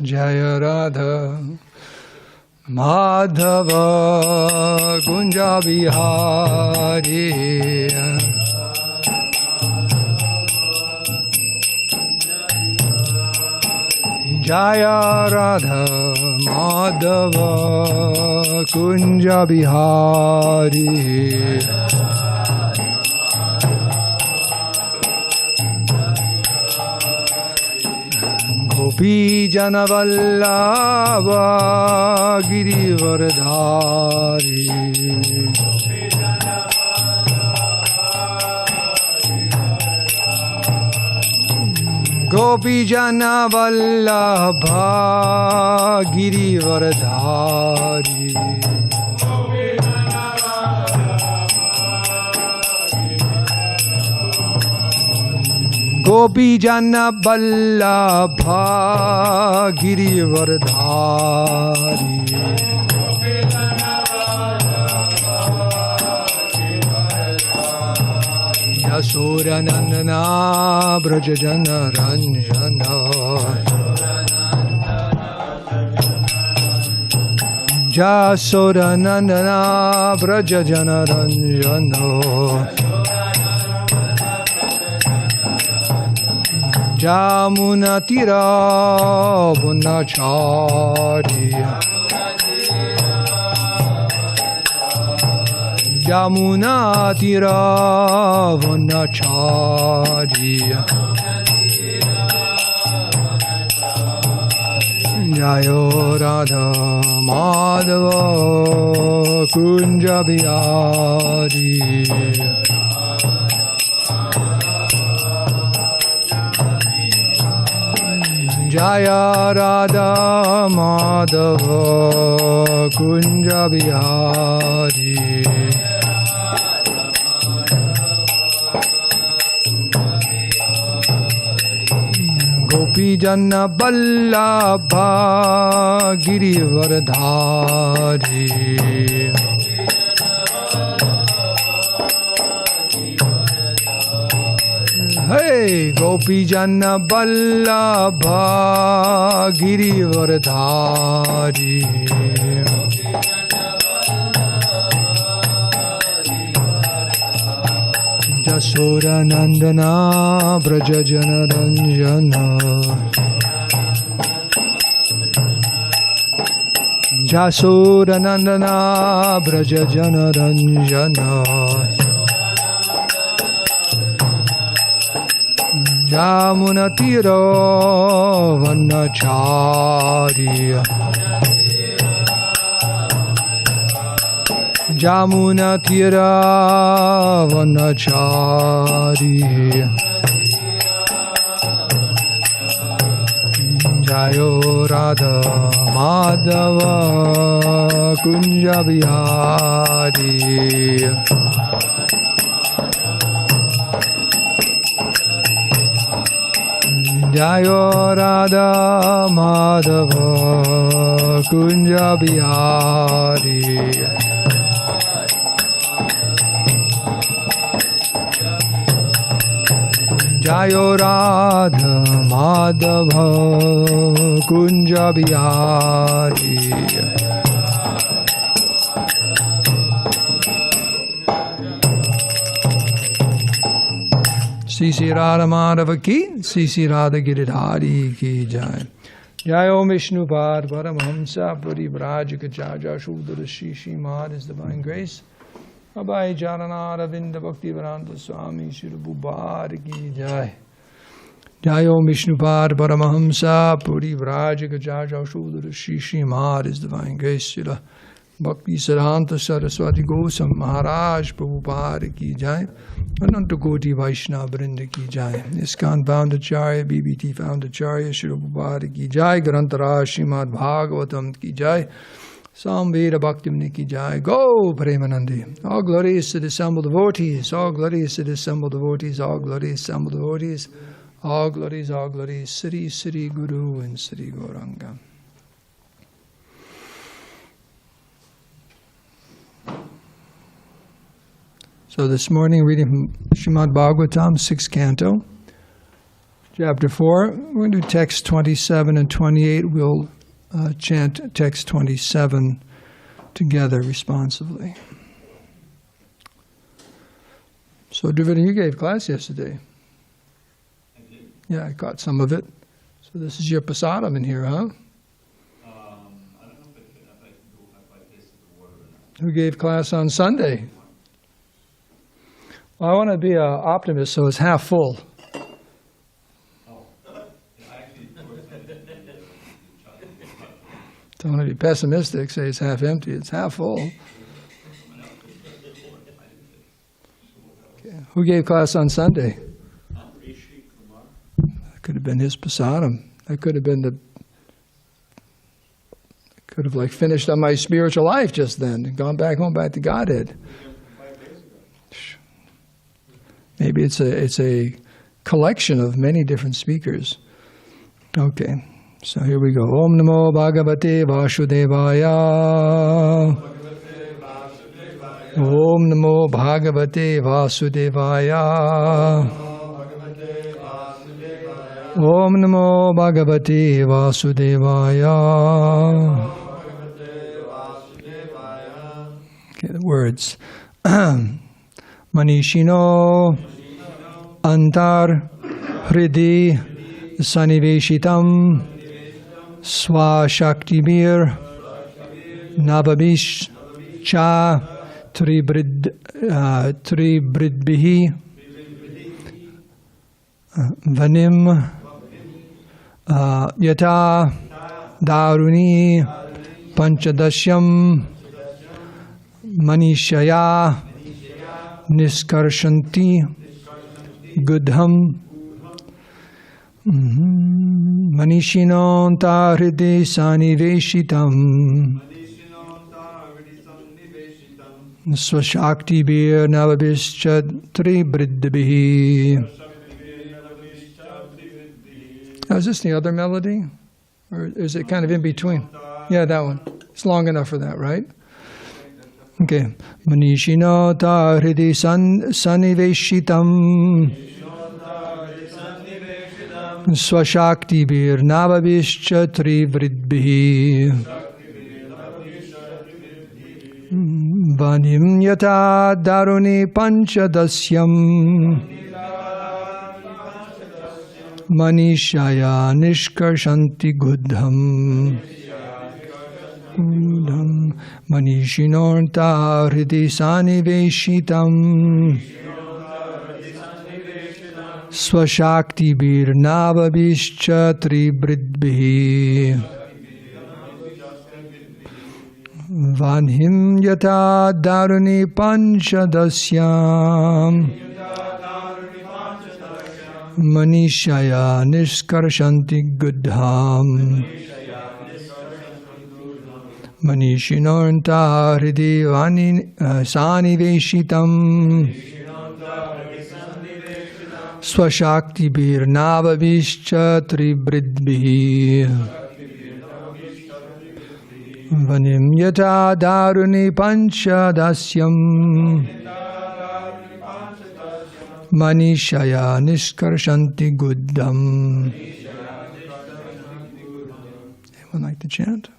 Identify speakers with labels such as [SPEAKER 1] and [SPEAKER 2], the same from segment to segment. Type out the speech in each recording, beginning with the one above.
[SPEAKER 1] Jaya Radha Madhava Kunja Bihari Jaya Radha Madhava Kunja Bihari Gopi Jana Vallabha Girivardhari Gopi Jana Vallabha Girivardhari Gopi Jana Vallabha Girivardhari Yasodanandana Brajajana Ranjana Yasodanandana Brajajana Ranjana Jamuna Tira Bunachari Jamuna Tira Bunachari Jayo Radha Madhava Kunja Bihari Jaya Radha Madhava Kunja Bihari Gopi Jana Vallabha Girivardhari Hey, Gopi Jana Vallabha Girivardhari Jasodanandana Brajajana Ranjana Jasodanandana Brajajana Ranjana Jamuna Tira Vanachari Jamuna Tira Vanachari Jayo Radha Madhava Kunja Bihari Jayo Radha Madhava Kunja Bihari Jayo Radha Madhava Kunja Bihari Sisi Radha Madhava ki, Sisi Radha Giridhari ki jai. Jai Om Vishnu Pad Paramahamsa Parivrajika Chaja Shudra Shishi Mad His Divine Grace. Abhay Charana Ravinda Bhakti Vedanta Swami Shri Bhubar ki jai. Jai Om Vishnu Pad Paramahamsa Parivrajika Chaja Shudra Shishi Mad His Divine Grace. Shri Bhakti Siddhanta Saraswati Gosam Maharaj Prabhupada ki jai. Ananta Koti Vaishnava Vrinda ki jai. ISKCON Foundacharya, BBT Foundacharya, Shri Prabhupada ki jai. Grantara Srimad Bhagavatam ki jai. Samveda Bhakti ki jai. Go Premanandi. All glories to the assembled devotees. All glories to the assembled devotees. All glories to the assembled devotees. All glories. Sri Sri Guru and Sri Gauranga. So this morning, reading from Srimad Bhagavatam, 6th canto, Chapter 4. We're going to do text 27 and 28. We'll chant text 27 together responsively. So, Dravida, you gave class yesterday.
[SPEAKER 2] I did.
[SPEAKER 1] Yeah, I caught some of it. So this is your prasadam in here, huh?
[SPEAKER 2] I don't know if I tasted the water or not.
[SPEAKER 1] Who gave class on Sunday? Well, I want to be an optimist, so it's half full.
[SPEAKER 2] Oh, I actually poured some chocolate.
[SPEAKER 1] Don't want to be pessimistic, say it's half empty. It's half full. Okay. Who gave class on Sunday? That could have been his prasadam. That could have been could have like finished on my spiritual life just then and gone back home back to Godhead. Maybe it's a collection of many different speakers. Okay, so here we go. Om Namo Bhagavate Vasudevaya. Om Namo Bhagavate Vasudevaya. Om Namo Bhagavate Vasudevaya. Okay, the words. Manishino Antar Hridi Saniveshitam Swashaktibir Navabish Cha Tribridbihi Vanim Yata Daruni Panchadashyam Manishaya Niskarshanti Gudham Manishinonta Hridi Saniveshitam Swashakti Bir Navabhischa Tribridbihi. Is this the other melody? Or is it kind of in between? Yeah, that one. It's long enough for that, right? Okay. Manishino ta hridi saniveshitam Swashakti bir navabhischa trivridbihi Vanim yata daruni panchadasyam Manishaya nishkarshanti gudham Manishinorta hridi saniveshitam Swashakti bir navabhischa tribridbihi Vanhim yata daruni panchadasyam Manishaya niskarshanti gudham Manishinorta hridi saniveshitam Swashakti bir navabhischa tribridbihi Vanim yata daruni panchadasyam Manishaya niskarshanti gudham. Anyone like to chant?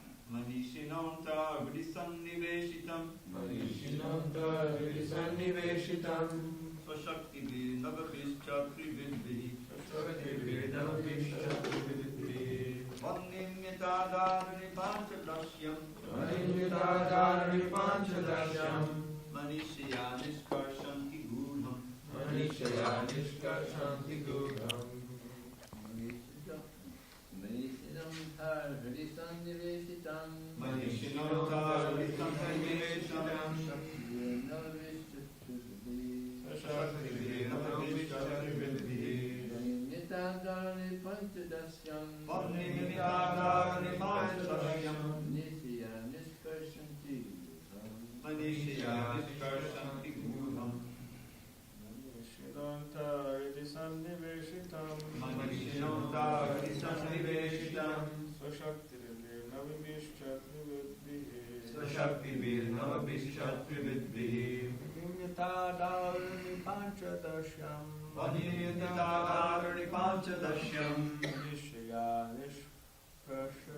[SPEAKER 3] Panchadasham
[SPEAKER 2] Vaniyatadarani panchadashyam.
[SPEAKER 3] Manishya nishkarsha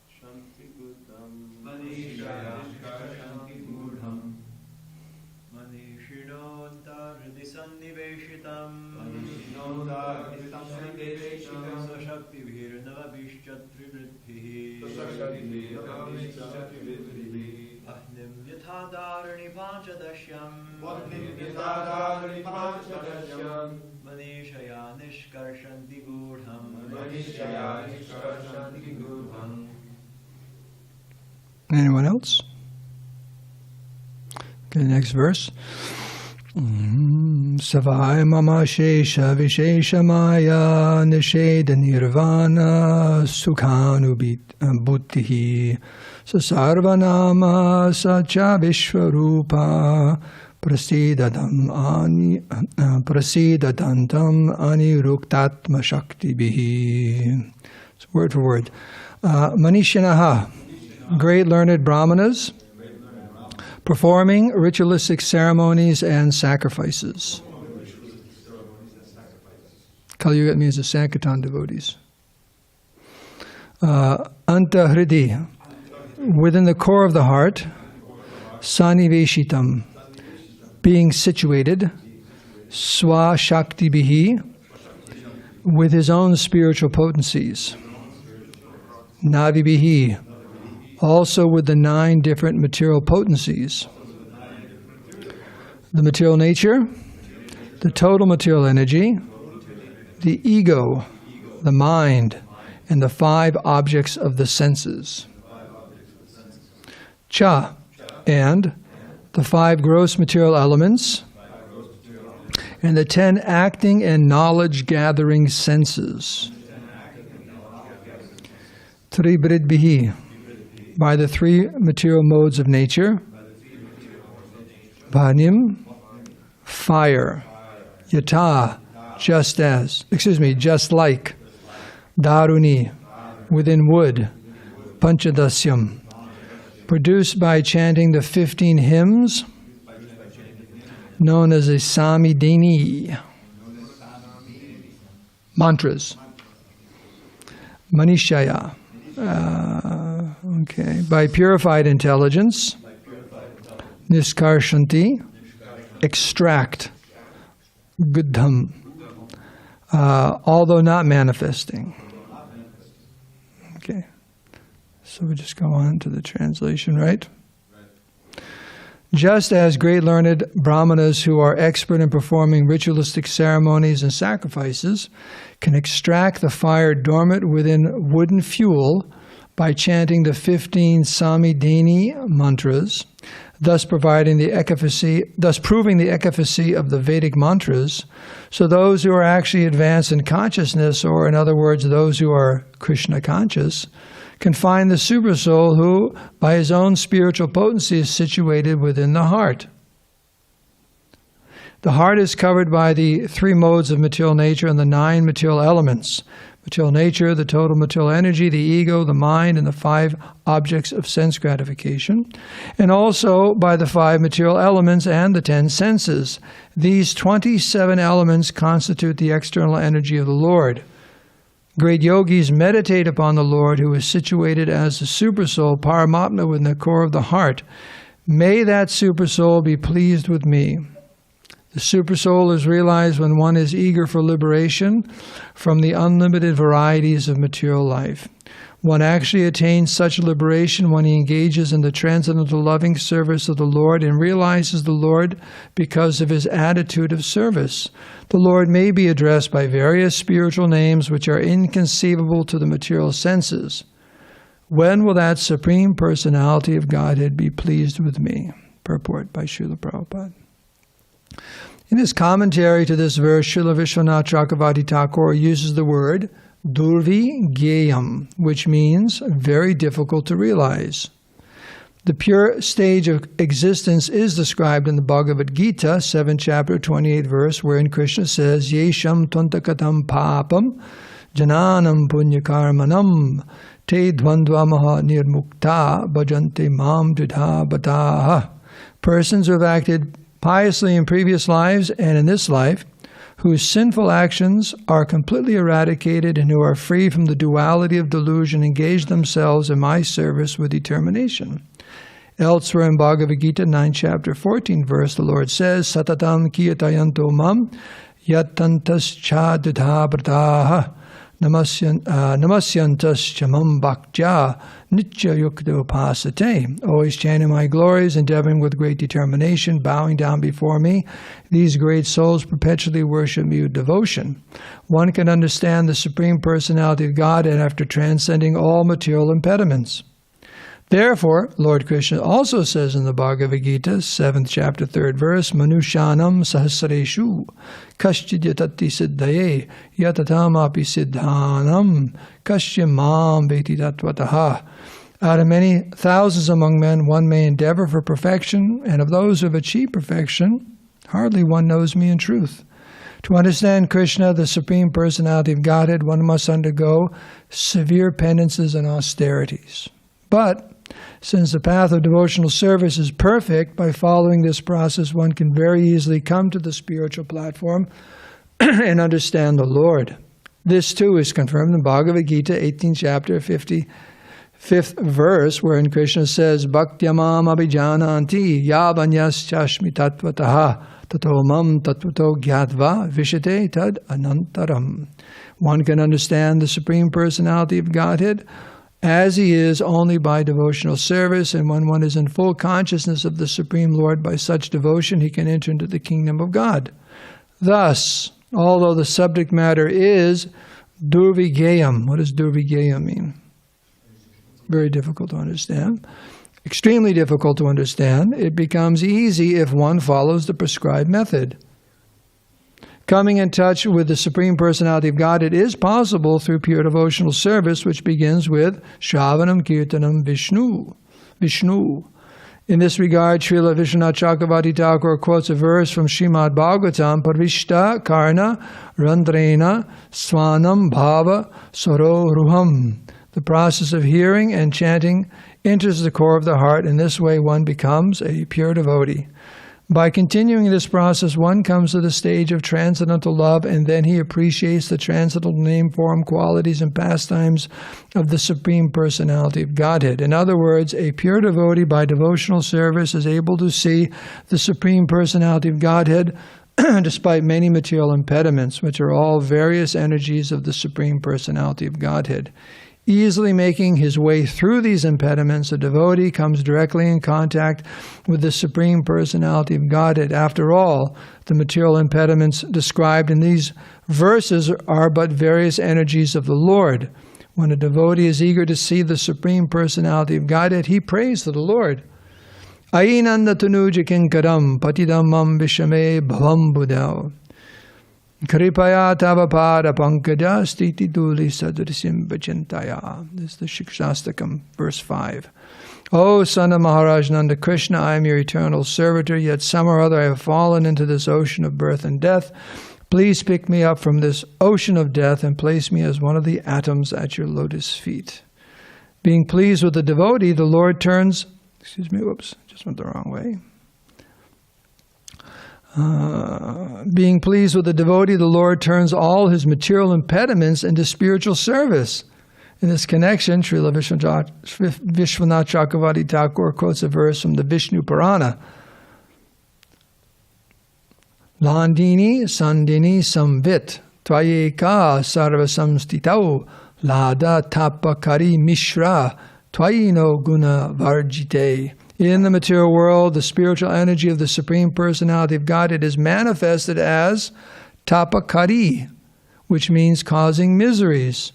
[SPEAKER 3] shanti buddham.
[SPEAKER 2] Manishaya nishkarshanti gudham.
[SPEAKER 3] Manishinotar disanniveshitam.
[SPEAKER 2] Manishinotar disanniveshitam.
[SPEAKER 3] Sashakti bhirnavabhishchat trivriddhihi. Ahnim yathadarani panchadashyam.
[SPEAKER 2] Vaniyatadarani panchadashyam.
[SPEAKER 3] Manishya nishkarshanti gudham.
[SPEAKER 2] Manishaya nishkarshanti gudham.
[SPEAKER 1] Anyone else? Okay, next verse. Savaya mama shesha vishesha maya nisheda nirvana sukhanubit buddhihi sasarvanama sacha vishwarupa prasidadantam aniruktatma shakti bihi. It's word for word. Manishanaha, great learned brahmanas, performing ritualistic ceremonies and sacrifices. Kali Yuga means the Sankirtan devotees. Antahridi, within the core of the heart. Saniveshitam, being situated. Swashakti bihi, with his own spiritual potencies. Navibihi, also with the 9 different material potencies. The material nature, the total material energy, the ego, the mind, and the 5 objects of the senses. Cha, and the 5 gross material elements, and the 10 acting and knowledge-gathering senses. Tribridbihi, by the 3 material modes of nature. Bhanim, fire. Yata, just like. Daruni, within wood. Panchadasyam, produced by chanting the 15 hymns, known as a Samidini. Mantras. Manishaya. By purified intelligence. Niskarshanti, extract. Guddham, although not manifesting. Okay, so we just go on to the translation, right? Just as great learned brahmanas who are expert in performing ritualistic ceremonies and sacrifices can extract the fire dormant within wooden fuel by chanting the 15 Samidini mantras, thus proving the efficacy of the Vedic mantras, so those who are actually advanced in consciousness, or in other words, those who are Krishna conscious, can find the Supersoul who, by his own spiritual potency, is situated within the heart. The heart is covered by the 3 modes of material nature and the 9 material elements. Material nature, the total material energy, the ego, the mind, and the 5 objects of sense gratification, and also by the 5 material elements and the 10 senses. These 27 elements constitute the external energy of the Lord. Great yogis meditate upon the Lord who is situated as the Supersoul, Paramatma, within the core of the heart. May that Supersoul be pleased with me. The Supersoul is realized when one is eager for liberation from the unlimited varieties of material life. One actually attains such liberation when he engages in the transcendental loving service of the Lord and realizes the Lord because of his attitude of service. The Lord may be addressed by various spiritual names which are inconceivable to the material senses. When will that Supreme Personality of Godhead be pleased with me? Purport by Srila Prabhupada. In his commentary to this verse, Srila Vishwanath Chakravarti Thakur uses the word Durvigeyam, which means very difficult to realize. The pure stage of existence is described in the Bhagavad Gita, 7th chapter, 28th verse, wherein Krishna says, Yesham twantakatam papam jananam punyakarmanam te dvandvamaha nirmukta bhajante mam dudha bataha. Persons who have acted piously in previous lives and in this life, whose sinful actions are completely eradicated and who are free from the duality of delusion, engage themselves in my service with determination. Elsewhere in Bhagavad Gita 9 chapter 14 verse, the Lord says, Satatam kirtayanto mam yatantas chadudha brataha namasyantas chamam bhaktya nitya yukta upasate. Always chanting my glories, endeavoring with great determination, bowing down before me, these great souls perpetually worship me with devotion. One can understand the Supreme Personality of Godhead after transcending all material impediments. Therefore, Lord Krishna also says in the Bhagavad Gita, 7th chapter, 3rd verse, Manushanam sahasreshu kaschid yatati siddhaye yatatam api siddhanam kaschim mam veti tatvataha. Out of many thousands among men, one may endeavor for perfection, and of those who have achieved perfection, hardly one knows me in truth. To understand Krishna, the Supreme Personality of Godhead, one must undergo severe penances and austerities. But since the path of devotional service is perfect, by following this process one can very easily come to the spiritual platform and understand the Lord. This too is confirmed in Bhagavad Gita, 18th chapter, 55th verse, wherein Krishna says, Bhaktyamam abhijananti yabanyas chashmi tatvataha tato mam tatvato gyatva vishate tad anantaram. One can understand the Supreme Personality of Godhead as He is only by devotional service, and when one is in full consciousness of the Supreme Lord by such devotion, he can enter into the kingdom of God. Thus, although the subject matter is durvigayam, what does durvigayam mean? Very difficult to understand. Extremely difficult to understand. It becomes easy if one follows the prescribed method. Coming in touch with the Supreme Personality of God, it is possible through pure devotional service, which begins with Shravanam Kirtanam Vishnu. In this regard, Srila Vishwanath Chakravarti Thakur quotes a verse from Srimad Bhagavatam, Parvishta Karna Randrena Swanam Bhava Sororuham. The process of hearing and chanting enters the core of the heart. In this way, one becomes a pure devotee. By continuing this process, one comes to the stage of transcendental love, and then he appreciates the transcendental name, form, qualities, and pastimes of the Supreme Personality of Godhead. In other words, a pure devotee by devotional service is able to see the Supreme Personality of Godhead despite many material impediments, which are all various energies of the Supreme Personality of Godhead. Easily making his way through these impediments, a devotee comes directly in contact with the Supreme Personality of Godhead. After all, the material impediments described in these verses are but various energies of the Lord. When a devotee is eager to see the Supreme Personality of Godhead, he prays to the Lord. Ainanda tanuja kinkaram patidam mam vishame bhavam buddha. Kripaya tavapada pankaja stiti duli sadrisim vachintaya. This is the Shikshastakam, verse 5. O son of Maharaj Nanda Krishna, I am your eternal servitor, yet some or other I have fallen into this ocean of birth and death. Please pick me up from this ocean of death and place me as one of the atoms at your lotus feet. Being pleased with the devotee, the Lord turns... just went the wrong way. Being pleased with the devotee, the Lord turns all his material impediments into spiritual service. In this connection, Srila Vishwanath Chakravarti Thakur quotes a verse from the Vishnu Purana. Landini Sandini Samvit Tvayeka Sarva Samstitau Lada Tapakari Mishra Tvayino Guna Varjite. In the material world, the spiritual energy of the Supreme Personality of Godhead is manifested as tapakari, which means causing miseries.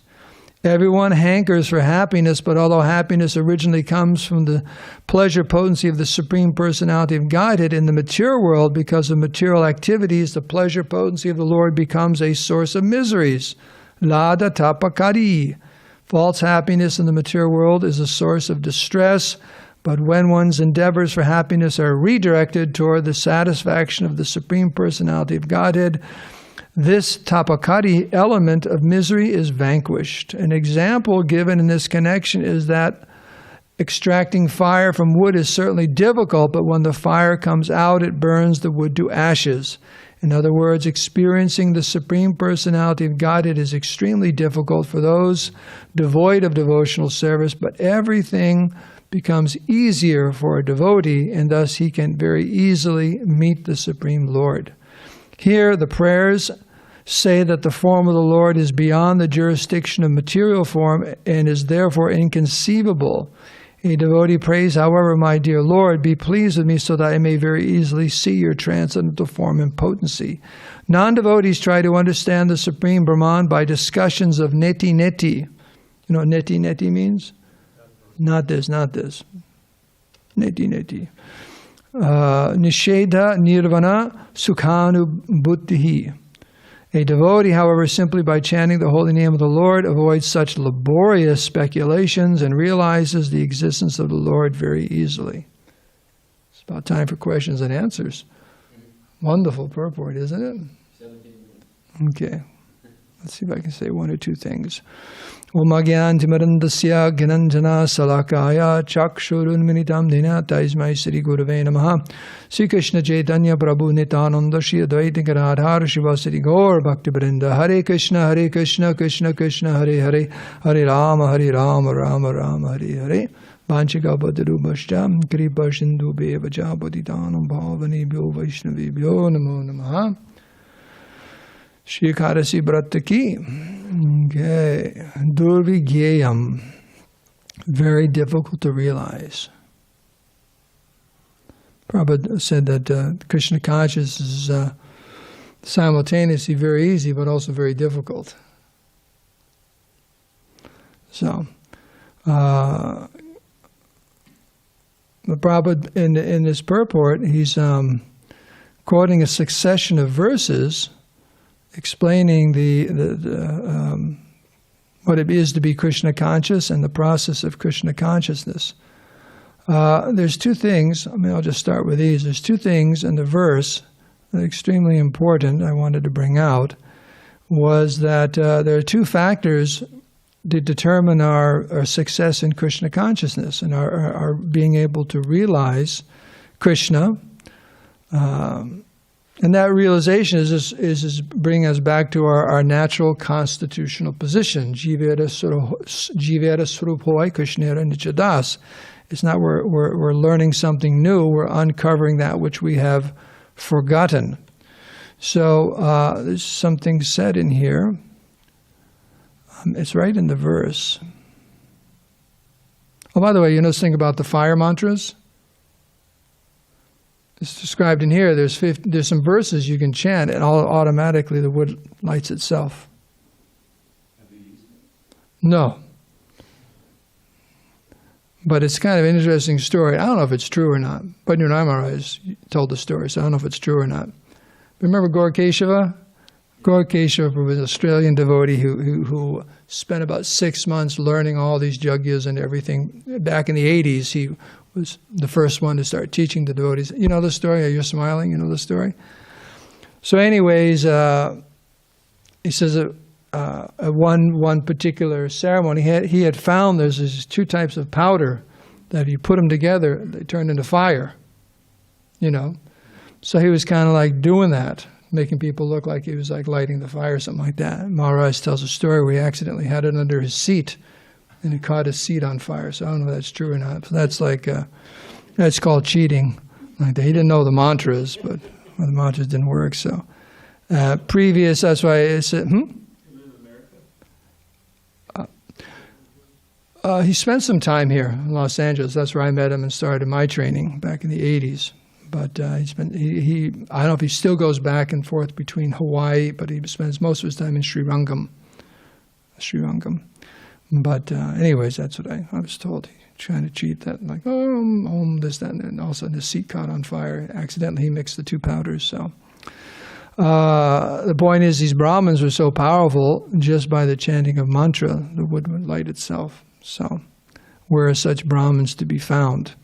[SPEAKER 1] Everyone hankers for happiness, but although happiness originally comes from the pleasure potency of the Supreme Personality of Godhead, in the material world, because of material activities, the pleasure potency of the Lord becomes a source of miseries. Lada tapakari. False happiness in the material world is a source of distress, but when one's endeavors for happiness are redirected toward the satisfaction of the Supreme Personality of Godhead, this tapakari element of misery is vanquished. An example given in this connection is that extracting fire from wood is certainly difficult, but when the fire comes out, it burns the wood to ashes. In other words, experiencing the Supreme Personality of Godhead is extremely difficult for those devoid of devotional service, but everything becomes easier for a devotee, and thus he can very easily meet the Supreme Lord. Here, the prayers say that the form of the Lord is beyond the jurisdiction of material form and is therefore inconceivable. A devotee prays, however, my dear Lord, be pleased with me so that I may very easily see your transcendental form and potency. Non-devotees try to understand the Supreme Brahman by discussions of neti-neti. You know what neti-neti means? Not this, not this. Neti-neti. Nisheda nirvana sukhanubhuddhihi. A devotee, however, simply by chanting the holy name of the Lord, avoids such laborious speculations and realizes the existence of the Lord very easily. It's about time for questions and answers. Wonderful purport, isn't it?
[SPEAKER 4] 17 minutes.
[SPEAKER 1] Okay. Let's see if I can say one or two things. Om Agyantimarandasya Gyananjana Salakaya Chakshurunminitam Dina Taismai Sri Gurave Namaha Sri Krishna Chaitanya Prabhu Nityananda Shri Advaita Gadadhar Shiva Sri Gaur Bhakti Vrinda Hare Krishna Krishna Krishna Hare Hare Hare Rama Rama Rama Hare Hare Vanchika Bhadarubhashtam Kripa Sindhu Bevaja Bodhitanam Bhavani Bhyo Vaishnavi Bhyo Namo Namaha Shri Ekadasi Brata ki. Okay. Durvigyayam. Very difficult to realize. Prabhupada said that Krishna consciousness is simultaneously very easy but also very difficult. So, the Prabhupada in this purport, he's quoting a succession of verses explaining what it is to be Krishna conscious and the process of Krishna consciousness. There's two things, I'll just start with these. There's two things in the verse that are extremely important I wanted to bring out, was that there are two factors to determine our success in Krishna consciousness and our being able to realize Krishna. And that realization is bringing us back to our natural constitutional position. Jivera Swarupoi Krishnera Nichadas. It's not we're learning something new, we're uncovering that which we have forgotten. So there's something said in here. It's right in the verse. Oh, by the way, you know this thing about the fire mantras? It's described in here. There's some verses you can chant, and automatically the wood lights itself.
[SPEAKER 4] Have you used it?
[SPEAKER 1] No. But it's kind of an interesting story. I don't know if it's true or not. But Maharaj told the story, so I don't know if it's true or not. Remember Gaur Keshava? Gaur Keshava was an Australian devotee who spent about 6 months learning all these jagyas and everything. Back in the 80s, he was the first one to start teaching the devotees. You know the story? Are you smiling? You know the story? So anyways, he says at one particular ceremony, he had found there's these two types of powder that if you put them together, they turn into fire. You know? So he was kind of like doing that, making people look like he was like lighting the fire or something like that. Maharaj tells a story where he accidentally had it under his seat, and it caught his seat on fire. So I don't know if that's true or not. So that's like, that's called cheating. Like that. He didn't know the mantras, but the mantras didn't work. So that's why I said,
[SPEAKER 4] You live in America?
[SPEAKER 1] he spent some time here in Los Angeles. That's where I met him and started my training back in the 80s. But I don't know if he still goes back and forth between Hawaii, but he spends most of his time in Sri Rangam. But anyways, that's what I was told. He trying to cheat that, like, this, that, and all of a sudden his seat caught on fire. Accidentally, he mixed the two powders. So the point is, these Brahmins were so powerful, just by the chanting of mantra, the wood would light itself. So where are such Brahmins to be found?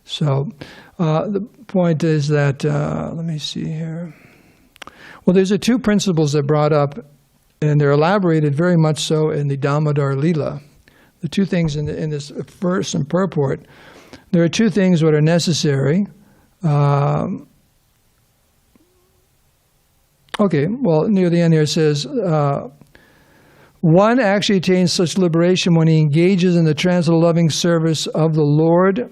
[SPEAKER 1] So the point is that, let me see here. Well, there's two principles that brought up, and they're elaborated very much so in the Damodar Leela. The two things in this verse and purport, there are two things that are necessary. Okay, well, near the end here it says, one actually attains such liberation when he engages in the transcendental loving service of the Lord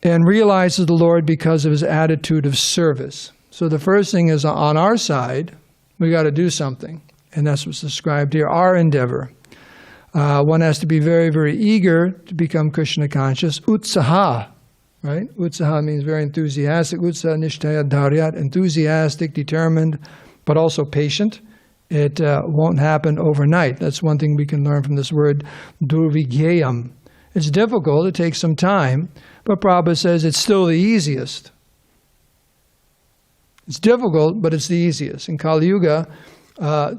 [SPEAKER 1] and realizes the Lord because of his attitude of service. So the first thing is, on our side, we got to do something. And that's what's described here, our endeavor. One has to be very, very eager to become Krishna conscious. Utsaha, right? Utsaha means very enthusiastic. Utsaha nishtaya dharyat, enthusiastic, determined, but also patient. It won't happen overnight. That's one thing we can learn from this word, durvigyayam. It's difficult, it takes some time, but Prabhupada says it's still the easiest. It's difficult, but it's the easiest. In Kali Yuga,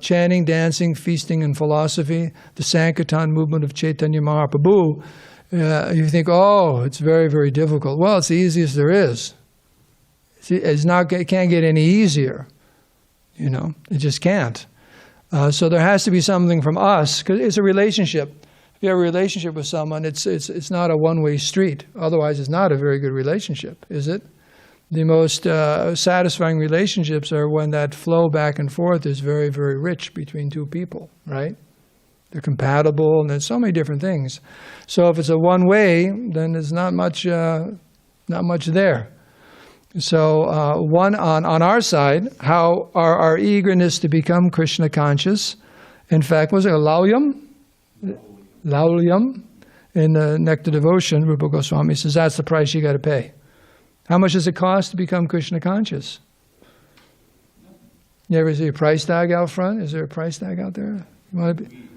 [SPEAKER 1] chanting, dancing, feasting, and philosophy, the Sankirtan movement of Chaitanya Mahaprabhu, you think, oh, it's very, very difficult. Well, it's the easiest there is. It can't get any easier. You know, it just can't. So there has to be something from us, because it's a relationship. If you have a relationship with someone, it's not a one-way street. Otherwise, it's not a very good relationship, is it? The most satisfying relationships are when that flow back and forth is very, very rich between two people, right? They're compatible, and there's so many different things. So if it's a one-way, then there's not much there. So one on our side, how our eagerness to become Krishna conscious. In fact, was it Laulyam? Laulyam in the Nectar Devotion, Rupa Goswami says that's the price you got to pay. How much does it cost to become Krishna conscious? You ever see a price tag out front? Is there a price tag out there? You want to be?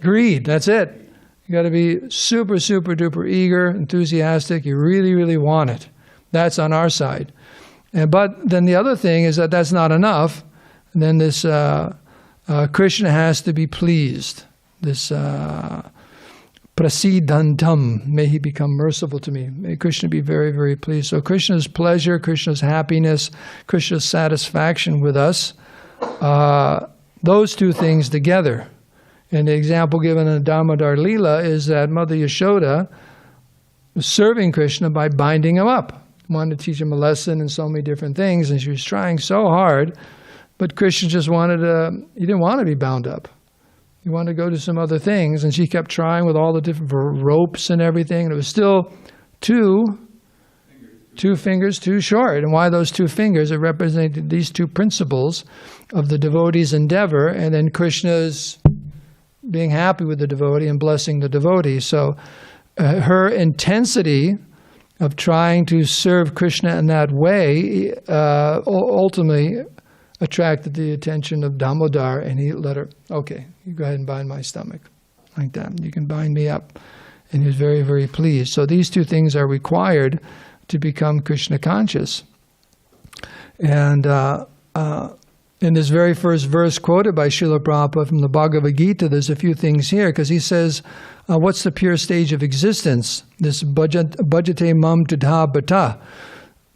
[SPEAKER 1] Greed, that's it. You got to be super, super duper eager, enthusiastic. You really, really want it. That's on our side. But then the other thing is that that's not enough. And then this Krishna has to be pleased. This prasidantam, may he become merciful to me. May Krishna be very, very pleased. So Krishna's pleasure, Krishna's happiness, Krishna's satisfaction with us, those two things together. And the example given in the Damodar Leela is that Mother Yashoda was serving Krishna by binding him up. Wanted to teach him a lesson and so many different things, and she was trying so hard, but Krishna just he didn't want to be bound up. He wanted to go do some other things, and she kept trying with all the different ropes and everything, and it was still two fingers too short. And why those two fingers? It represented these two principles of the devotee's endeavor, and then Krishna's being happy with the devotee and blessing the devotee. So her intensity of trying to serve Krishna in that way ultimately attracted the attention of Damodar, and he let her, okay, you go ahead and bind my stomach, like that. You can bind me up. And he was very, very pleased. So these two things are required to become Krishna conscious. And in this very first verse quoted by Srila Prabhupada from the Bhagavad Gita, there's a few things here, because he says, what's the pure stage of existence? This bhajate mam tudha bhata.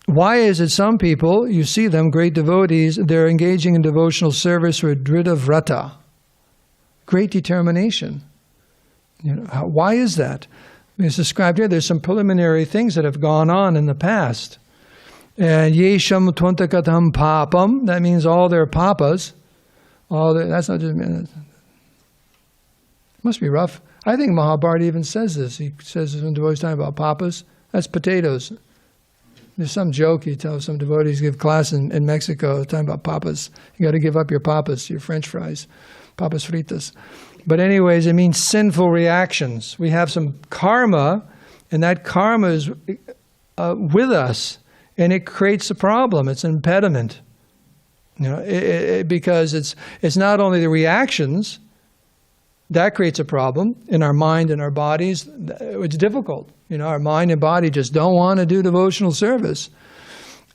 [SPEAKER 1] Why is it some people, you see them, great devotees, they're engaging in devotional service for drita vrata, great determination. You know, why is that? It's described here. There's some preliminary things that have gone on in the past. And yesham twantakatam papam, that means all their papas. That's not just, it must be rough. I think Mahabharata even says this. He says this when devotees talking about papas. That's potatoes. There's some joke you tell some devotees give class in Mexico talking about papas. You got to give up your papas, your French fries, papas fritas. But anyways, it means sinful reactions. We have some karma, and that karma is with us, and it creates a problem. It's an impediment. You know, because it's not only the reactions that creates a problem in our mind and our bodies. It's difficult. You know, our mind and body just don't want to do devotional service.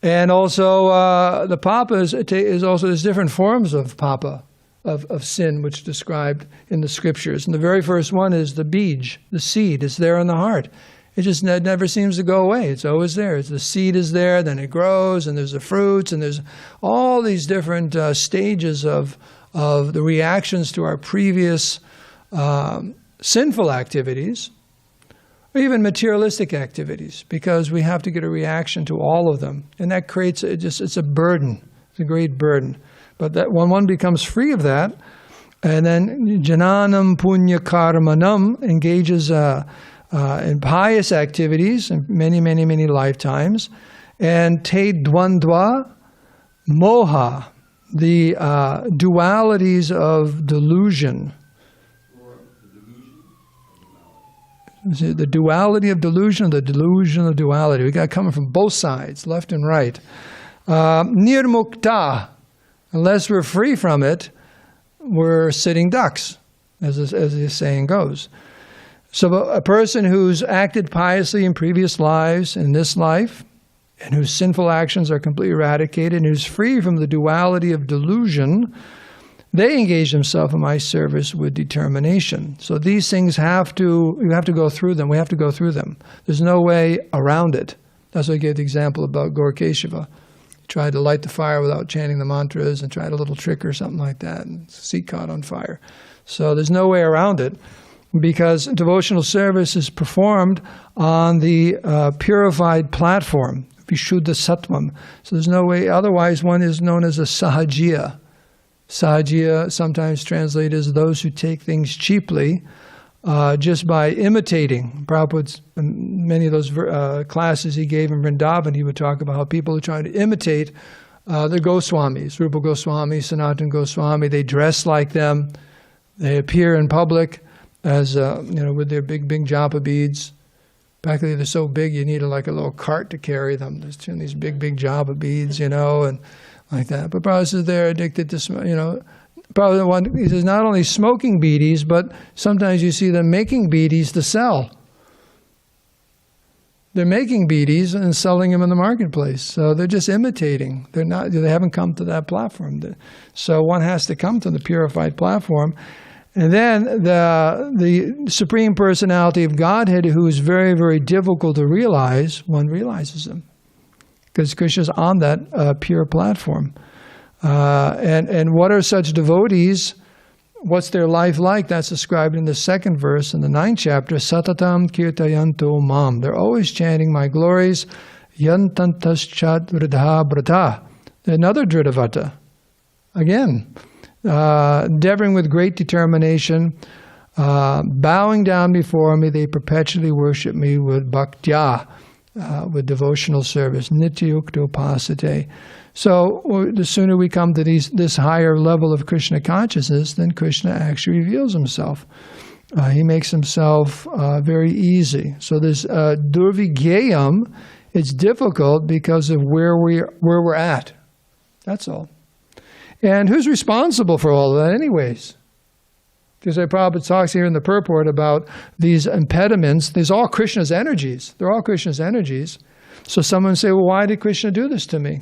[SPEAKER 1] And also, the papa is also, there's different forms of papa, of sin, which is described in the scriptures. And the very first one is the bij, the seed. It's there in the heart. It just never seems to go away. It's always there. The seed is there, then it grows, and there's the fruits, and there's all these different stages of the reactions to our previous sinful activities, or even materialistic activities, because we have to get a reaction to all of them. And that creates, it's a burden. It's a great burden. But that when one becomes free of that, and then jananam punya karmanam engages in pious activities in many, many, many lifetimes, and te dvandva moha, the dualities of delusion. The duality of delusion, the delusion of duality. We got coming from both sides, left and right. Nirmukta, unless we're free from it, we're sitting ducks, as the saying goes. So a person who's acted piously in previous lives, in this life, and whose sinful actions are completely eradicated, and who's free from the duality of delusion, they engage themselves in my service with determination. So these things you have to go through them. We have to go through them. There's no way around it. That's why I gave the example about Gaurkeshava. He tried to light the fire without chanting the mantras and tried a little trick or something like that, and the seat caught on fire. So there's no way around it, because devotional service is performed on the purified platform, Vishuddha Sattvam. So there's no way, otherwise one is known as a sahajiya. Sahajiya, sometimes translated as those who take things cheaply, just by imitating. Prabhupada's, many of those classes he gave in Vrindavan, he would talk about how people are trying to imitate the Goswamis, Rupa Goswami, Sanatana Goswami. They dress like them. They appear in public as, with their big japa beads. Practically, they're so big you need a little cart to carry them. There's these big japa beads, and like that. But Prabhupada says they're addicted to, Prabhupada, he says not only smoking beedies, but sometimes you see them making beedies to sell. They're making beedies and selling them in the marketplace. So they're just imitating. They haven't come to that platform. So one has to come to the purified platform. And then the Supreme Personality of Godhead, who is very, very difficult to realize, one realizes him. Because Krishna's on that pure platform. And what are such devotees? What's their life like? That's described in the second verse in the 9th chapter. Satatam kirtayanto mam. They're always chanting my glories. Yantantaschat vridha brata. Another Dridavata. Again, endeavoring with great determination, bowing down before me, they perpetually worship me with bhaktya. With devotional service, nityukta upasate. So the sooner we come to this higher level of Krishna consciousness, then Krishna actually reveals himself. He makes himself very easy. So this durvigyayam, it's difficult because of where we're at. That's all. And who's responsible for all of that anyways? Because Prabhupada talks here in the purport about these impediments. These are all Krishna's energies. They're all Krishna's energies. So someone say, well, why did Krishna do this to me?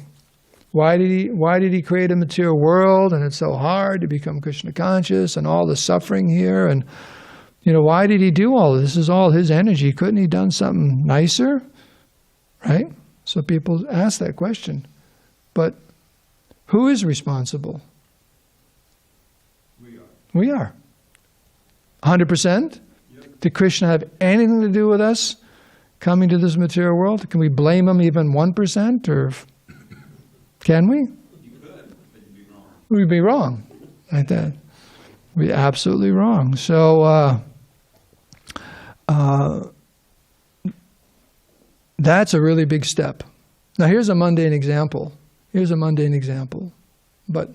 [SPEAKER 1] Why did he create a material world and it's so hard to become Krishna conscious and all the suffering here? And, why did he do all this? This is all his energy. Couldn't he done something nicer? Right? So people ask that question. But who is responsible? We are. 100%? Did Krishna have anything to do with us coming to this material world? Can we blame him even 1%? Or can we?
[SPEAKER 4] You could, but you'd be wrong.
[SPEAKER 1] We'd be wrong. Like that. We'd be absolutely wrong. So that's a really big step. Now here's a mundane example. But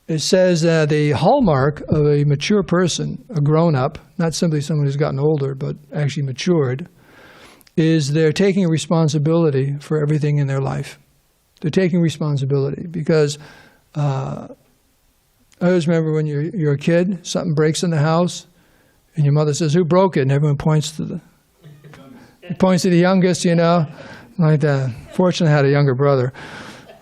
[SPEAKER 1] it says that the hallmark of a mature person, a grown-up, not simply someone who's gotten older, but actually matured, is they're taking responsibility for everything in their life. They're taking responsibility because I always remember when you're a kid, something breaks in the house, and your mother says, "Who broke it?" And everyone points to the youngest, like that. Fortunately, I had a younger brother.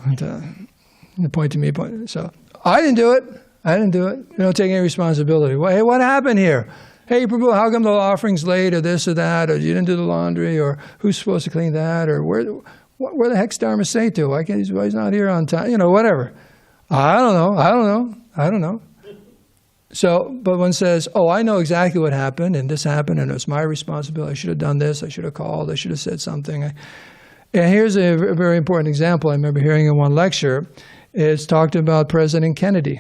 [SPEAKER 1] They point to me. So I didn't do it. You don't take any responsibility. Well, hey, what happened here? Hey, Prabhu, how come the offering's late, or this or that, or you didn't do the laundry, or who's supposed to clean that, or where the heck's Dharmasetu? Why can't he's not here on time? Whatever. I don't know. So, but one says, oh, I know exactly what happened, and this happened, and it was my responsibility. I should have done this. I should have called. I should have said something. And here's a very important example I remember hearing in one lecture. It's talked about President Kennedy.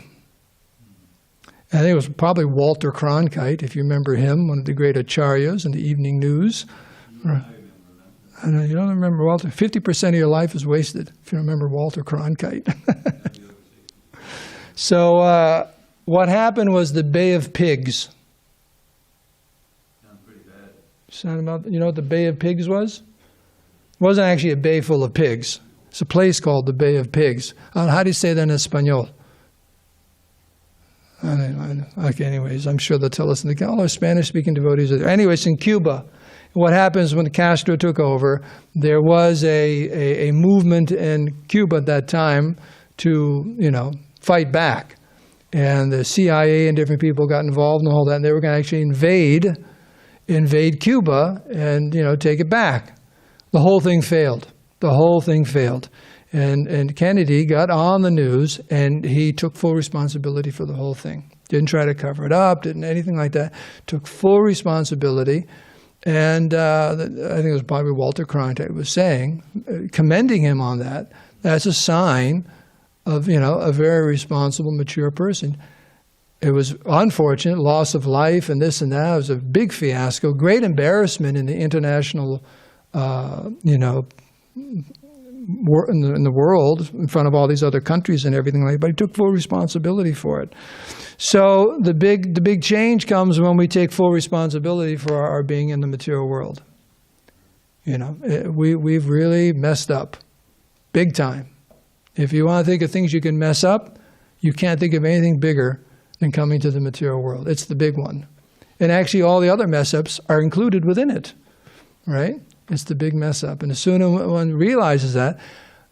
[SPEAKER 1] I think it was probably Walter Cronkite, if you remember him, one of the great acharyas in the evening news. I know, you don't remember Walter? 50% of your life is wasted if you remember Walter Cronkite. So what happened was the Bay of Pigs.
[SPEAKER 4] Sounds pretty bad.
[SPEAKER 1] Sound about, you know what the Bay of Pigs was? It wasn't actually a bay full of pigs. It's a place called the Bay of Pigs. How do you say that in Espanol? Okay, anyways, I'm sure they'll tell us. All our Spanish-speaking devotees are there. Anyways, in Cuba, what happens when Castro took over, there was a movement in Cuba at that time to, fight back. And the CIA and different people got involved and all that, and they were going to actually invade Cuba and, take it back. The whole thing failed. The whole thing failed. And Kennedy got on the news, and he took full responsibility for the whole thing. Didn't try to cover it up, didn't anything like that. Took full responsibility. And I think it was probably Walter Cronkite was saying, commending him on that. That's a sign of, a very responsible, mature person. It was unfortunate, loss of life and this and that. It was a big fiasco, great embarrassment in the international, in the world, in front of all these other countries and everything like that, but he took full responsibility for it. So the big change comes when we take full responsibility for our being in the material world. We've really messed up, big time. If you want to think of things you can mess up, you can't think of anything bigger than coming to the material world. It's the big one. And actually all the other mess-ups are included within it, right? It's the big mess up. And as soon as one realizes that,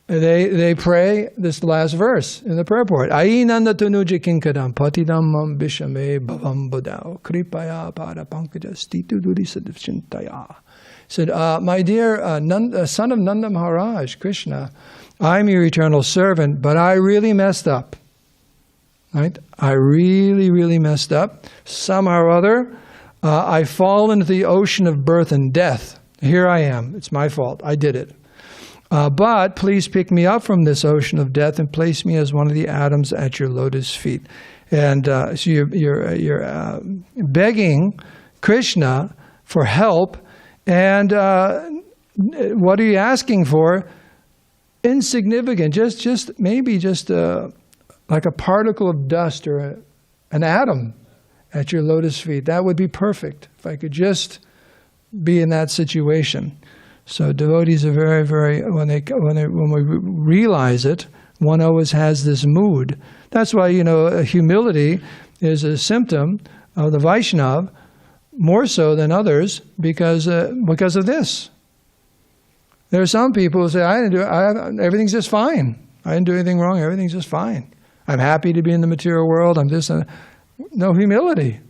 [SPEAKER 1] they pray this last verse in the prayer board. Ainanda tunuja kinkadam patidam mam bishame bhavam budao kripaya pada pankaja stitu durisadvchintaya. Said, my dear son of Nanda Maharaj, Krishna, I'm your eternal servant, but I really messed up. Right? I really, really messed up. Somehow or other, I fall into the ocean of birth and death. Here I am. It's my fault. I did it. But please pick me up from this ocean of death and place me as one of the atoms at your lotus feet. And so you're begging Krishna for help. And what are you asking for? Insignificant. Maybe like a particle of dust or an atom at your lotus feet. That would be perfect. If I could just be in that situation. So devotees are very, very, when we realize it, one always has this mood. That's why, humility is a symptom of the Vaishnava, more so than others, because of this. There are some people who say, everything's just fine. I didn't do anything wrong, everything's just fine. I'm happy to be in the material world, I'm this, no humility.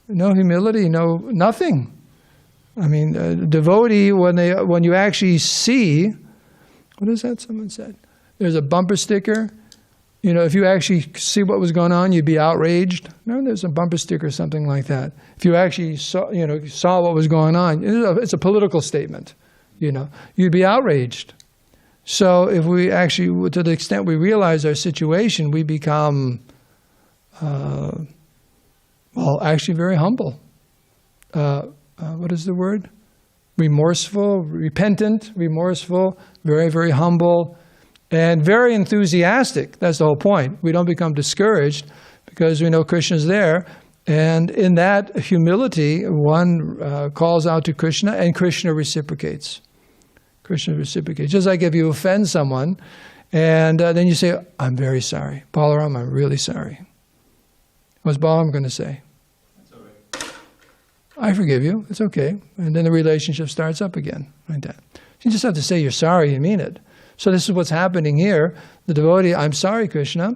[SPEAKER 1] No humility, nothing. I mean, devotee, when you actually see, what is that someone said? There's a bumper sticker. If you actually see what was going on, you'd be outraged. No, there's a bumper sticker, something like that. If you actually saw what was going on, it's a political statement. You'd be outraged. So if we actually, to the extent we realize our situation, we become, actually very humble. What is the word? Remorseful, repentant, remorseful, very, very humble, and very enthusiastic. That's the whole point. We don't become discouraged because we know Krishna's there. And in that humility, one calls out to Krishna and Krishna reciprocates. Krishna reciprocates. Just like if you offend someone and then you say, I'm very sorry. Balaram, I'm really sorry. What's Balaram going to say? I forgive you. It's okay. And then the relationship starts up again, like that. You just have to say you're sorry, you mean it. So this is what's happening here. The devotee, I'm sorry, Krishna.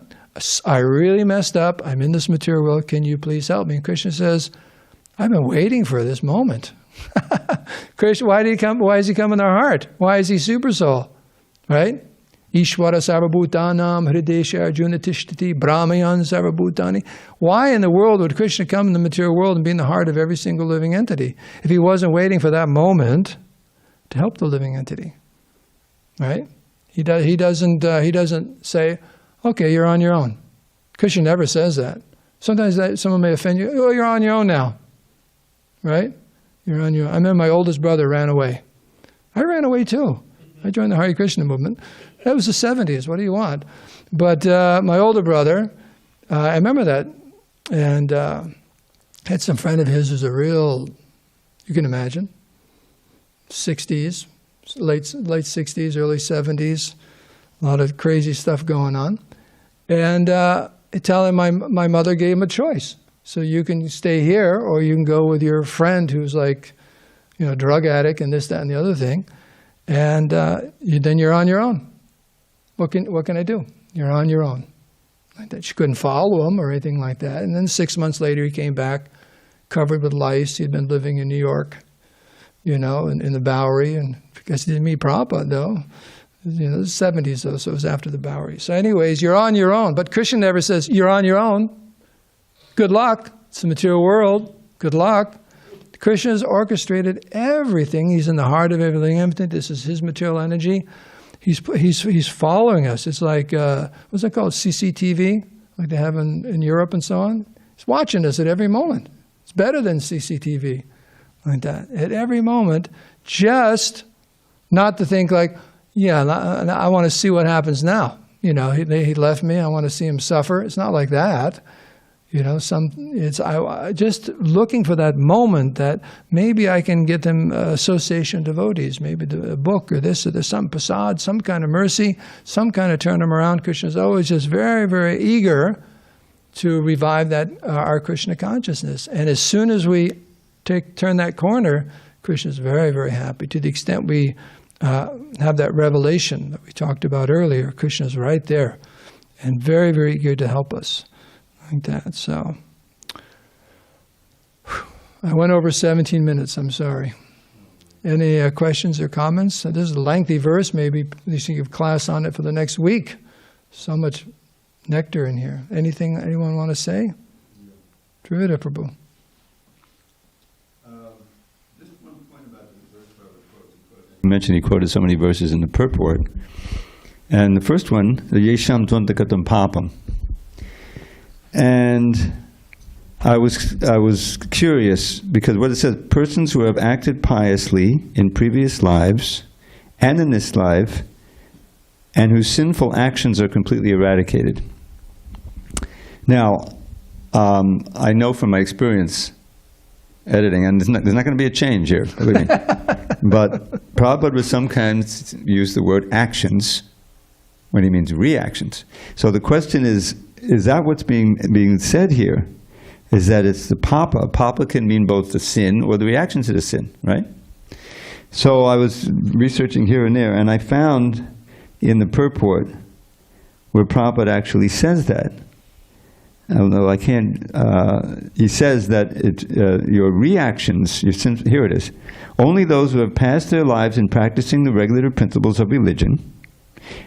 [SPEAKER 1] I really messed up. I'm in this material world. Can you please help me? And Krishna says, I've been waiting for this moment. Krishna, why did he come? Why does he come in our heart? Why is he super soul? Right? Ishvara sarvabhutanam hridesha arjuna tishtati brahmayan sarvabhutani. Why in the world would Krishna come in the material world and be in the heart of every single living entity if he wasn't waiting for that moment to help the living entity? right? He doesn't say, okay, you're on your own. Krishna never says that. Sometimes someone may offend you. Oh, you're on your own now, right? You're on your own. I remember my oldest brother ran away. I ran away too. I joined the Hare Krishna movement. That was the 70s. What do you want? But my older brother, I remember that, and had some friend of his who's a real, you can imagine, 60s, late 60s, early 70s, a lot of crazy stuff going on. And tell him my mother gave him a choice. So you can stay here, or you can go with your friend who's like, drug addict and this, that, and the other thing. And then you're on your own. What can I do? You're on your own. Like that. She couldn't follow him or anything like that. And then 6 months later, he came back, covered with lice. He'd been living in New York, in the Bowery. And because he didn't meet Prabhupada, though. The 70s, though, so it was after the Bowery. So anyways, you're on your own. But Krishna never says, you're on your own. Good luck. It's the material world. Good luck. Krishna has orchestrated everything. He's in the heart of everything. This is his material energy. He's following us. It's like, what's that called? CCTV, like they have in Europe and so on. He's watching us at every moment. It's better than CCTV, like that. At every moment, just not to think like, yeah, I want to see what happens now. He left me. I want to see him suffer. It's not like that. I just looking for that moment that maybe I can get them association devotees, maybe a book or this or some prasad, some kind of mercy, some kind of turn them around. Krishna's always just very, very eager to revive that our Krishna consciousness. And as soon as we turn that corner, Krishna's very, very happy. To the extent we have that revelation that we talked about earlier, Krishna's right there and very, very eager to help us. Like that. So I went over 17 minutes. I'm sorry. Any questions or comments? This is a lengthy verse. Maybe you should give class on it for the next week. So much nectar in here. Anything anyone want to say? Trivida Prabhu.
[SPEAKER 4] Just one point about the verse you mentioned he quoted so many verses in the purport. And the first one, the Yesham Tvantakatam Papam. And I was curious because what it says, persons who have acted piously in previous lives and in this life, and whose sinful actions are completely eradicated. Now, I know from my experience editing, and there's not going to be a change here, believe me. But Prabhupada would sometimes use the word actions when he means reactions. So the question is that what's being said here? Is that it's the papa. Papa can mean both the sin or the reaction to the sin, right? So I was researching here and there, and I found in the purport where Prabhupada actually says that. Although I can't, he says that your reactions, your sin, here it is, only those who have passed their lives in practicing the regulative principles of religion,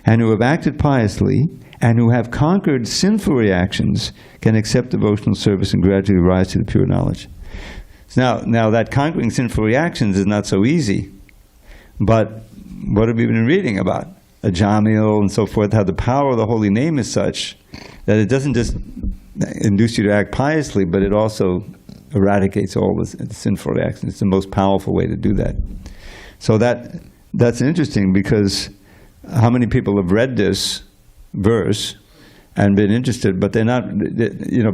[SPEAKER 4] and who have acted piously, and who have conquered sinful reactions, can accept devotional service and gradually rise to the pure knowledge. Now that conquering sinful reactions is not so easy, but what have we been reading about? Ajamil and so forth, how the power of the holy name is such that it doesn't just induce you to act piously, but it also eradicates all the sinful reactions. It's the most powerful way to do that. So that's interesting, because how many people have read this verse and been interested, but they're not,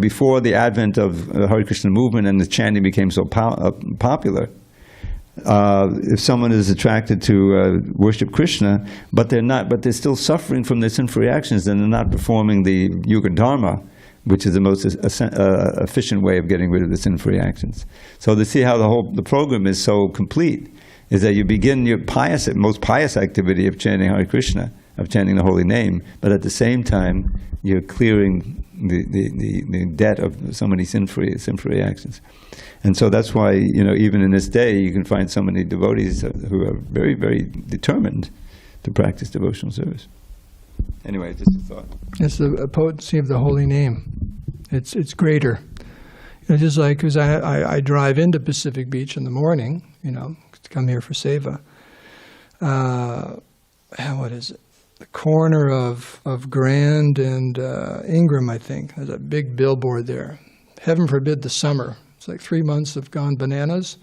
[SPEAKER 4] before the advent of the Hare Krishna movement and the chanting became so popular, if someone is attracted to worship Krishna, but they're still suffering from their sinful reactions, then they're not performing the Yuga Dharma, which is the most efficient way of getting rid of the sinful reactions. So to see how the program is so complete is that you begin your most pious activity of chanting Hare Krishna, of chanting the holy name, but at the same time you're clearing the debt of so many sinful reactions. And so that's why, even in this day, you can find so many devotees who are very, very determined to practice devotional service. Anyway, just a thought. It's
[SPEAKER 1] the potency of the holy name. It's greater. Just like, because I drive into Pacific Beach in the morning, to come here for seva. what is it? The corner of Grand and Ingram, I think. There's a big billboard there. Heaven forbid the summer. It's like 3 months have gone bananas.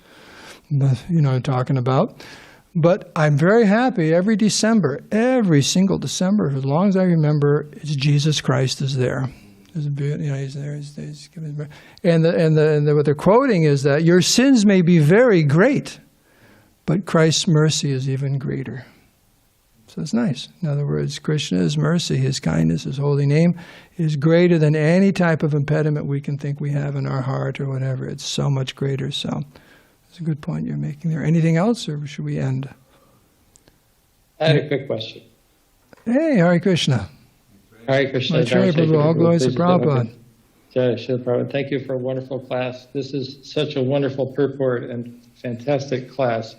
[SPEAKER 1] But, you know what I'm talking about. But I'm very happy every December, every single December, as long as I remember, it's Jesus Christ is there. He's there. He's giving, and what they're quoting is that your sins may be very great, but Christ's mercy is even greater. So it's nice. In other words, Krishna's mercy, His kindness, His holy name is greater than any type of impediment we can think we have in our heart or whatever. It's so much greater. So it's a good point you're making there. Anything else, or should we end?
[SPEAKER 5] I had a quick question.
[SPEAKER 1] Hey, Hare Krishna.
[SPEAKER 5] Hare Krishna.
[SPEAKER 1] Sure, Prabhu. All glories to Prabhupada.
[SPEAKER 5] Jai Shri Prabhupada. Thank you for a wonderful class. This is such a wonderful purport and fantastic class.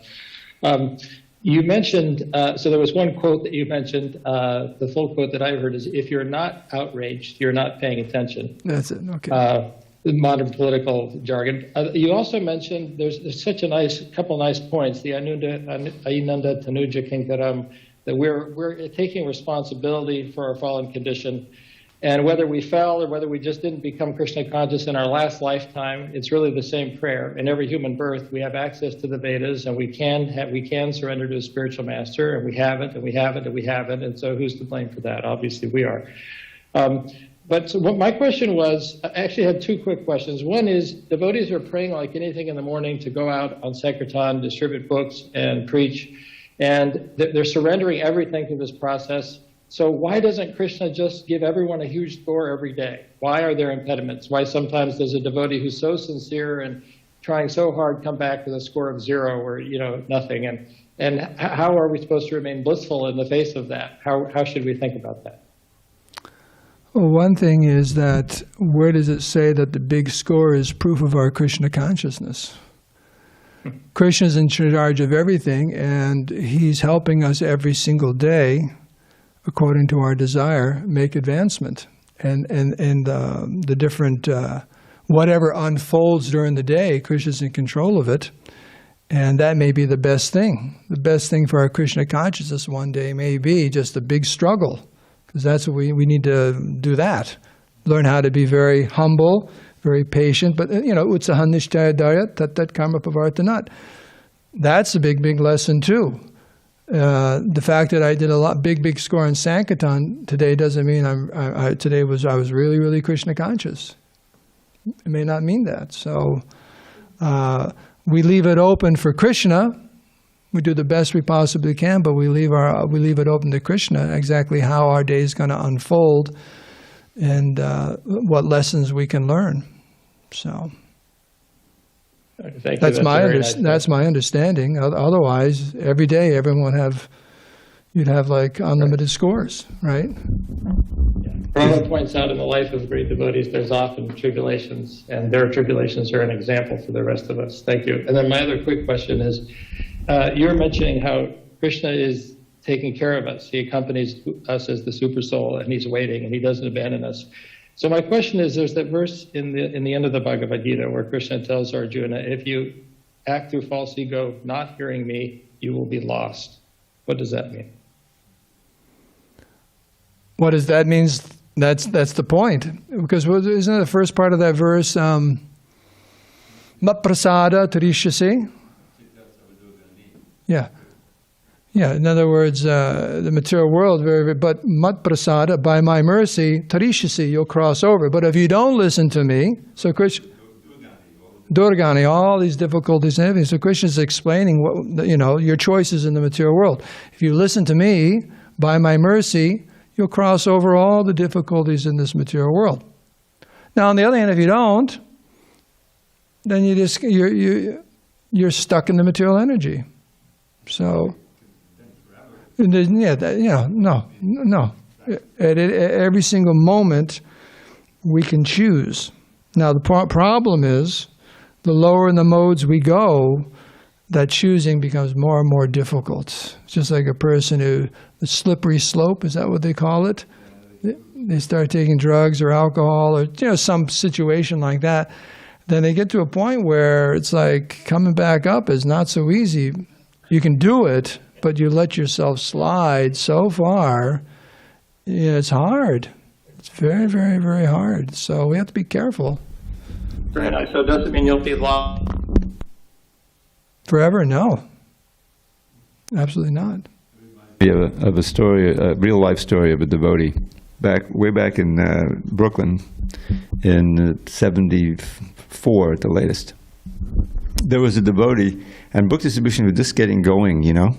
[SPEAKER 5] You mentioned, so there was one quote that you mentioned, the full quote that I heard is, if you're not outraged, you're not paying attention.
[SPEAKER 1] That's it, okay.
[SPEAKER 5] The modern political jargon. You also mentioned, there's such a couple nice points, the Ainanda Tanuja Kinkaram, that we're taking responsibility for our fallen condition. And whether we fell or whether we just didn't become Krishna conscious in our last lifetime, it's really the same prayer. In every human birth, we have access to the Vedas, and we can surrender to a spiritual master, and we haven't, and we haven't, and we haven't. And so, who's to blame for that? Obviously, we are. But so what my question was, I actually had two quick questions. One is, devotees are praying like anything in the morning to go out on Sankirtan, distribute books, and preach, and they're surrendering everything to this process. So why doesn't Krishna just give everyone a huge score every day? Why are there impediments? Why sometimes does a devotee who's so sincere and trying so hard come back with a score of 0 or nothing? And how are we supposed to remain blissful in the face of that? How should we think about that?
[SPEAKER 1] Well, one thing is that where does it say that the big score is proof of our Krishna consciousness? Krishna's in charge of everything, and He's helping us every single day, according to our desire, make advancement. And the different, whatever unfolds during the day, Krishna's in control of it. And that may be the best thing. The best thing for our Krishna consciousness one day may be just a big struggle. Because that's what we need to do that. Learn how to be very humble, very patient. But, utsahannishtaya daya tat karma pavartanat. That's a big, big lesson too. The fact that I did a big score on Sankirtan today doesn't mean I was really, really Krishna conscious. It may not mean that. So we leave it open for Krishna. We do the best we possibly can, but we leave it open to Krishna exactly how our day is going to unfold and what lessons we can learn. So.
[SPEAKER 5] Thank you.
[SPEAKER 1] That's my understanding. Otherwise, every day you'd have like unlimited scores, right?
[SPEAKER 5] Yeah. Prabhupada points out in the life of great devotees, there's often tribulations, and their tribulations are an example for the rest of us. Thank you. And then my other quick question is, you were mentioning how Krishna is taking care of us. He accompanies us as the super soul, and He's waiting, and He doesn't abandon us. So my question is, there's that verse in the end of the Bhagavad Gita where Krishna tells Arjuna, if you act through false ego, not hearing me, you will be lost. What does that mean?
[SPEAKER 1] What does that mean? That's the point. Because isn't it the first part of that verse, mat prasada tarishyasi? Yeah. Yeah, in other words, the material world, but mat prasada, by my mercy, tarishyasi, you'll cross over. But if you don't listen to me, so Krishna, Durgani, all these difficulties and everything. So Krishna's explaining what, your choices in the material world. If you listen to me, by my mercy, you'll cross over all the difficulties in this material world. Now, on the other hand, if you don't, then you're stuck in the material energy. So. No. At every single moment, we can choose. Now, the problem is, the lower in the modes we go, that choosing becomes more and more difficult. It's just like a person the slippery slope, is that what they call it? They start taking drugs or alcohol or some situation like that. Then they get to a point where it's like coming back up is not so easy. You can do it, but you let yourself slide so far, it's hard. It's very, very, very hard. So we have to be careful.
[SPEAKER 5] Very nice. So does it mean you'll be lost?
[SPEAKER 1] Forever? No. Absolutely not.
[SPEAKER 4] Of a story, a real life story of a devotee, way back in Brooklyn, in '74 at the latest. There was a devotee, and book distribution was just getting going, you know.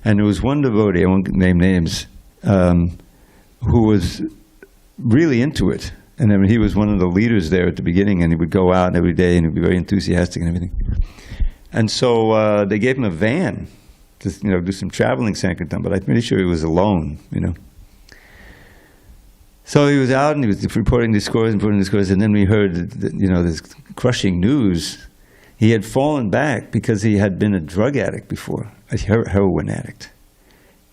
[SPEAKER 4] And there was one devotee, I won't name names, who was really into it. And I mean, he was one of the leaders there at the beginning, and he would go out every day, and he'd be very enthusiastic and everything. And so they gave him a van to, you know, do some traveling Sankirtan, but I'm pretty sure he was alone, you know. So he was out, and he was reporting these scores, and then we heard, you know, this crushing news. He had fallen back because he had been a drug addict before, a heroin addict.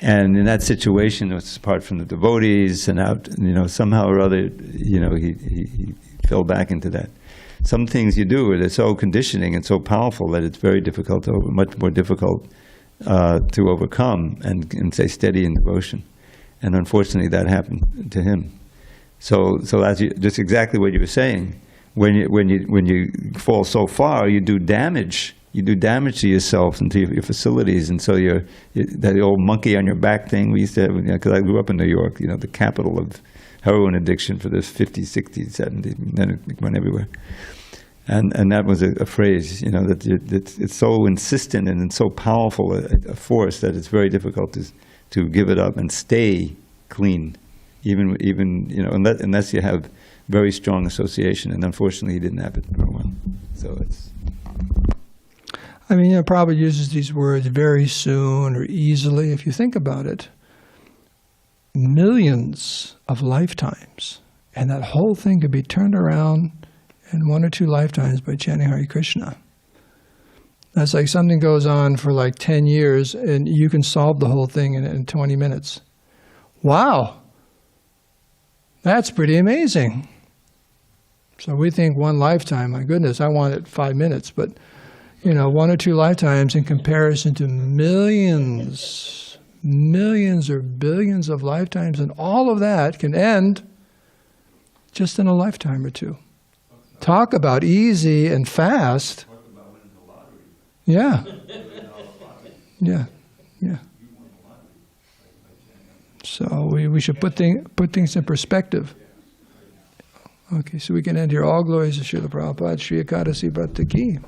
[SPEAKER 4] And in that situation, it was apart from the devotees, and out, you know, somehow or other, you know, he fell back into that. Some things you do, they're so conditioning and so powerful that it's very difficult, much more difficult to overcome and stay steady in devotion. And unfortunately, that happened to him. So as just exactly what you were saying, when you fall so far, you do damage. You do damage to yourself and to your facilities, and so that old monkey on your back thing we used to have, because I grew up in New York, you know, the capital of heroin addiction for the 50s, 60s, 70s, and then it went everywhere. And that was a phrase, you know, that it's so insistent and it's so powerful a force that it's very difficult to give it up and stay clean, even you know, unless you have very strong association. And unfortunately, he didn't have it for a while. So it's.
[SPEAKER 1] I mean, Prabhupada uses these words very soon or easily. If you think about it, millions of lifetimes, and that whole thing could be turned around in 1 or 2 lifetimes by chanting Hare Krishna. That's like something goes on for like 10 years, and you can solve the whole thing in 20 minutes. Wow! That's pretty amazing. So we think 1 lifetime, my goodness, I want it 5 minutes, but you know, 1 or 2 lifetimes in comparison to millions or billions of lifetimes, and all of that can end just in a lifetime or 2. Talk about easy and fast.
[SPEAKER 2] Talk about winning the lottery.
[SPEAKER 1] Yeah. Yeah. Yeah. So we should put things in perspective. Okay, so we can end here. All glories to Srila Prabhupada. Shri Ekadasi Bhakti Ki.